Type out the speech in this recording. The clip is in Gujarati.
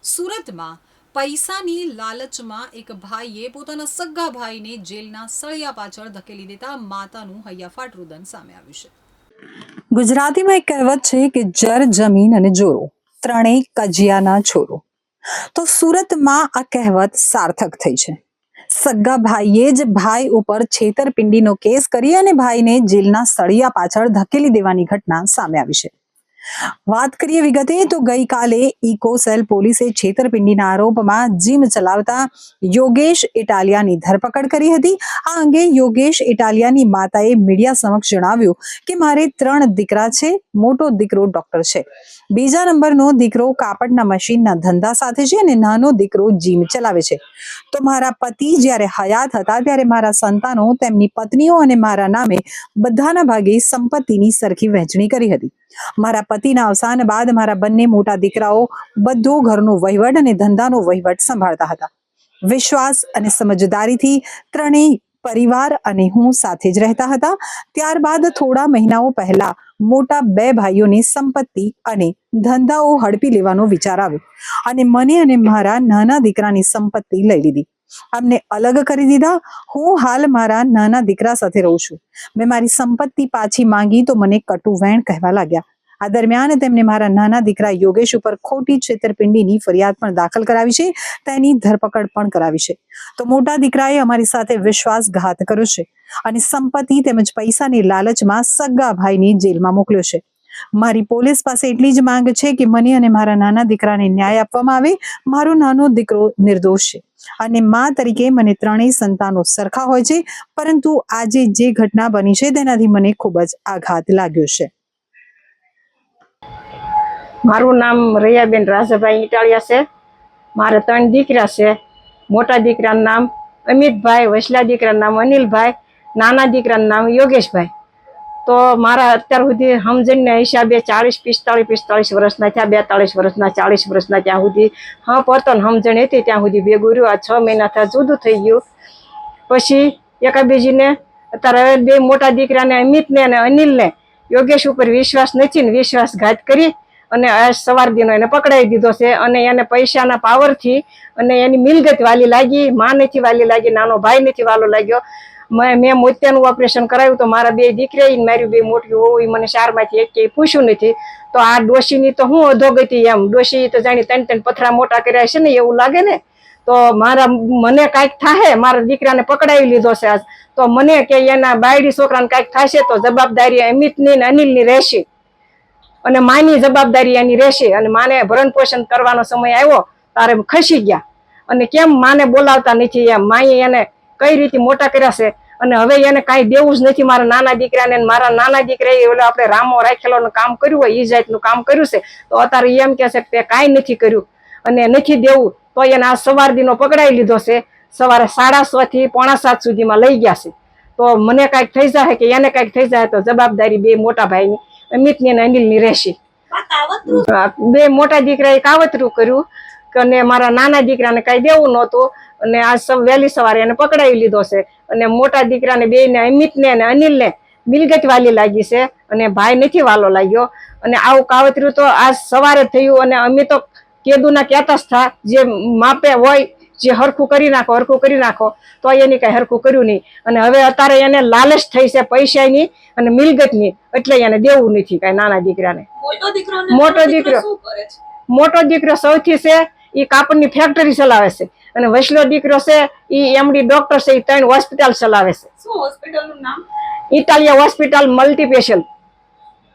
સુરતમાં પૈસાની લાલચમાં એક ભાઈએ પોતાના સગા ભાઈને જેલના સળિયા પાછળ ધકેલી દેતા માતાનું હૈયાફાટ રુદન સામે આવ્યું છે। ગુજરાતીમાં એક કહેવત છે કે જર જમીન અને જોરો ત્રણેય કજિયાના છોરો। તો સુરતમાં આ કહેવત સાર્થક થઈ છે। સગા ભાઈએ જ ભાઈ ઉપર છેતરપિંડીનો કેસ કરી અને ભાઈને જેલના સળિયા પાછળ ધકેલી દેવાની ઘટના સામે આવી છે। વાત કરીએ વિગતે તો ગઈકાલે ઇકોસેલ પોલીસે છેતરપિંડીના આરોપમાં જીમ ચલાવતા યોગેશ ઇટાલિયાની ધરપકડ કરી હતી। આ અંગે યોગેશ ઇટાલિયાની માતાએ મીડિયા સમક્ષ જણાવ્યું કે મારે 3 દીકરા છે। મોટો દીકરો ડોક્ટર છે, બીજા નંબરનો દીકરો કાપડના મશીનના ધંધા સાથે છે અને નાનો દીકરો જીમ ચલાવે છે। તો મારા પતિ જ્યારે હયાત હતા ત્યારે મારા સંતાનો, તેમની પત્નીઓ અને મારા નામે બધાના ભાગે સંપત્તિની સરખી વહેંચણી કરી હતી। મારા પતિના અવસાન બાદ મારા બંને મોટા દીકરાઓ બધો ઘરનો વહીવટ અને ધંધાનો વહીવટ સંભાળતા હતા। વિશ્વાસ અને સમજદારીથી ત્રણેય પરિવાર અને હું સાથે જ રહેતા હતા। ત્યારબાદ થોડા મહિનાઓ પહેલા મોટા 2 ભાઈઓની સંપત્તિ અને ધંધાઓ હડપી લેવાનો વિચાર આવ્યો અને મને અને મારા નાના દીકરાની સંપત્તિ લઈ લીધી। અમને અલગ કરી દીધા। હું હાલ મારા નાના દીકરા સાથે રહું છું। મેં મારી સંપત્તિ પાછી માંગી તો મને કટુ વેણ કહેવા લાગ્યા। આ દરમિયાન તેમને મારા નાના દીકરા યોગેશ ઉપર ખોટી છેતરપિંડીની ફરિયાદ પણ દાખલ કરાવી છે, તેની ધરપકડ પણ કરાવી છે। તો મોટા દીકરાએ અમારી સાથે વિશ્વાસઘાત કર્યો છે અને સંપત્તિ તેમજ પૈસાની લાલચમાં સગા ભાઈને જેલમાં મોકલ્યો છે। મારી પોલીસ પાસે એટલી જ માંગ છે કે મને અને મારા નાના દીકરાને ન્યાય આપવામાં આવે। મારો નાનો દીકરો નિર્દોષ છે અને માં તરીકે મને 3 સંતાનો સરખા હોય છે, પરંતુ આજે જે ઘટના બની છે તેનાથી મને ખૂબ જ આઘાત લાગ્યો છે। મારું નામ રૈયાબેન રાજાભાઈ ઇટાલિયા છે। મારે 3 દીકરા છે। મોટા દીકરાનું નામ અમિતભાઈ, વસલા દીકરાનું નામ અનિલભાઈ, નાના દીકરાનું નામ યોગેશભાઈ। તો મારા અત્યાર સુધી સમજણના હિસાબે 45 વર્ષના થયા, 42 વર્ષના, 40 વર્ષના, ત્યાં સુધી હા પોતાને સમજણ હતી ત્યાં સુધી ભેગું રહ્યું। આ 6 મહિના થયા જુદું થઈ ગયું। પછી એકાબીજીને અત્યારે 2 મોટા દીકરાને અમિતને અને અનિલને યોગેશ ઉપર વિશ્વાસ નથી ને વિશ્વાસઘાત કરી અને આ સવાર દીનો એને પકડાવી દીધો છે અને એને પૈસાના પાવરથી અને એની મિલકત વાલી લાગી। માં નથી વાલી લાગી, નાનો ભાઈ નથી વાલો લાગ્યો। મેં મોતિયાનું ઓપરેશન કરાવ્યું તો મારા 2 દીકરા મારી 2 મોટી હોવી મને 4 માંથી એક પૂછ્યું નથી। તો આ ડોશીની તો હું અધોગતિ એમ, ડોશી તો જાણી 3 પથરા મોટા કર્યા છે ને એવું લાગે ને। તો મને કાંઈક થાય, મારા દીકરાને પકડાવી લીધો છે આજ, તો મને કે એના બાયડી છોકરાને કાંઈક થશે તો જવાબદારી અમિતની ને અનિલની રહેશે અને માની જવાબદારી એની રહેશે। અને માને ભરણ પોષણ કરવાનો સમય આવ્યો તારે ખસી ગયા અને કેમ માને બોલાવતા નથી એમ, માએ એને કઈ રીતે મોટા કર્યા છે અને હવે એને કાંઈ દેવું જ નથી મારા નાના દીકરાને। મારા નાના દીકરાએ ઓલો આપણે રામો રાખેલોનું કામ કર્યું હોય, ઈજાતનું કામ કર્યું છે, તો અત્યારે એમ કે છે કે તે કાંઈ નથી કર્યું અને નથી દેવું, તો એને આ સવાર દીનો પકડાવી લીધો છે। સવારે 6:30 થી 6:45 સુધીમાં લઈ ગયા છે। તો મને કાંઈક થઈ જાય કે એને કાંઈક થઈ જાય તો જવાબદારી 2 મોટા ભાઈની અમિતની અને અનિલની રહેશે। 2 મોટા દીકરાએ કાવતરું કર્યું અને મારા નાના દીકરાને કાંઈ દેવું નહોતું અને આ વહેલી સવારે એને પકડાવી લીધો છે અને મોટા દીકરાને 2ને અમિતને અને અનિલને મિલકત વાલી લાગી છે અને ભાઈ નથી વાલો લાગ્યો। અને આવું કાવતરું તો આજ સવારે થયું અને અમે તો કેદુના કહેતા જ થા જે માપે હોય જે હરખું કરી નાખો, હરખું કરી નાખો, તો એની કાંઈ હરખું કર્યું નહીં અને હવે અત્યારે એને લાલચ થઈ છે પૈસાની અને મિલકતની, એટલે એને દેવું નથી કાંઈ નાના દીકરાને। મોટો દીકરો સૌથી છે એ કાપડની ફેક્ટરી ચલાવે છે અને વસલો દીકરો છે એ એમડી ડોક્ટર છે, એ 3 હોસ્પિટલ ચલાવે છે। શું હોસ્પિટલનું નામ? ઇટાલિયા હોસ્પિટલ મલ્ટીસ્પેશિયલ।